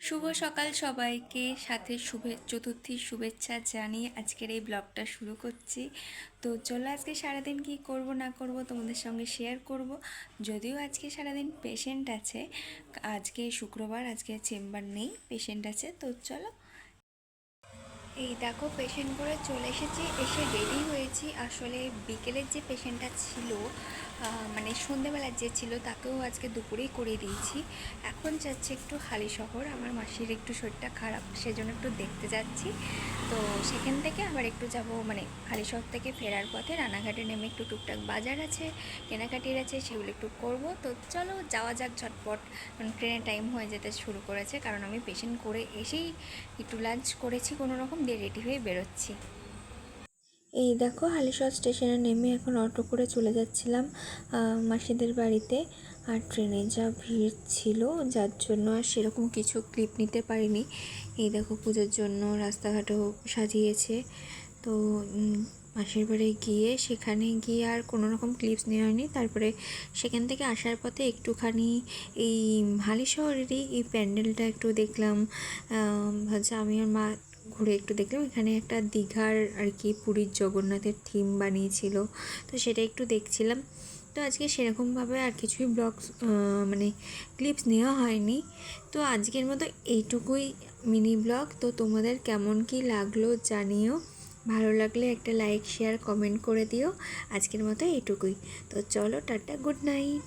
শুভ সকাল সবাইকে, সাথে চতুর্থীর শুভেচ্ছা জানিয়ে আজকের এই ব্লগটা শুরু করছি। তো চলো আজকে সারাদিন কি করব না করব তোমাদের সঙ্গে শেয়ার করব। যদিও আজকে সারাদিন পেশেন্ট আছে, আজকে শুক্রবার, আজকে চেম্বার নেই, পেশেন্ট আছে। তো চলো, এই দেখো পেশেন্ট করে চলে এসেছি, এসে রেডি হয়েছি। আসলে বিকেলের যে পেশেন্টটা ছিল, মানে সন্ধেবেলার যে ছিল, তাকেও আজকে দুপুরেই করে দিয়েছি। এখন যাচ্ছি একটু হালিশহর, আমার মাসির একটু শরীরটা খারাপ, সেজন্য একটু দেখতে যাচ্ছি। তো সেখান থেকে আবার একটু যাব, মানে হালিশহর থেকে ফেরার পথে রানাঘাটে নেমে একটু টুকটাক বাজার আছে, কেনাকাটির আছে, সেগুলো একটু করব। তো চলো যাওয়া যাক ঝটপট, কারণ ট্রেনের টাইম হয়ে যেতে শুরু করেছে। কারণ আমি পেশেন্ট করে এসেই একটু লাঞ্চ করেছি কোনো রকম দিয়ে, রেডি হয়ে বেরোচ্ছি। এই দেখো হালিশহর স্টেশনে নেমে এখন অটো করে চলে যাচ্ছিলাম মাসিদের বাড়িতে। আর ট্রেনে যা ভিড় ছিল, যার জন্য আর সেরকম কিছু ক্লিপ নিতে পারিনি। এই দেখো পুজোর জন্য রাস্তাঘাটও সাজিয়েছে। তো মাসির বাড়ি গিয়ে সেখানে গিয়ে আর কোনো রকম ক্লিপস নেওয়া হয়নি। তারপরে সেখান থেকে আসার পথে একটুখানি এই হালিশহরেরই এই প্যান্ডেলটা একটু দেখলাম। হচ্ছে আমি আর মা ঘুরে একটু দেখলাম। এখানে একটা দীঘার আর কি পুরীর জগন্নাথের থিম বানিয়েছিল, তো সেটা একটু দেখছিলাম। তো আজকে সেরকমভাবে আর কিছুই মানে ক্লিপস নেওয়া হয়নি। তো আজকের মতো এইটুকুই মিনি ব্লগ। তো তোমাদের কেমন কি লাগলো জানিও, ভালো লাগলে একটা লাইক শেয়ার কমেন্ট করে দিও। আজকের মতো এইটুকুই। তো চলো টাটা, গুড নাইট।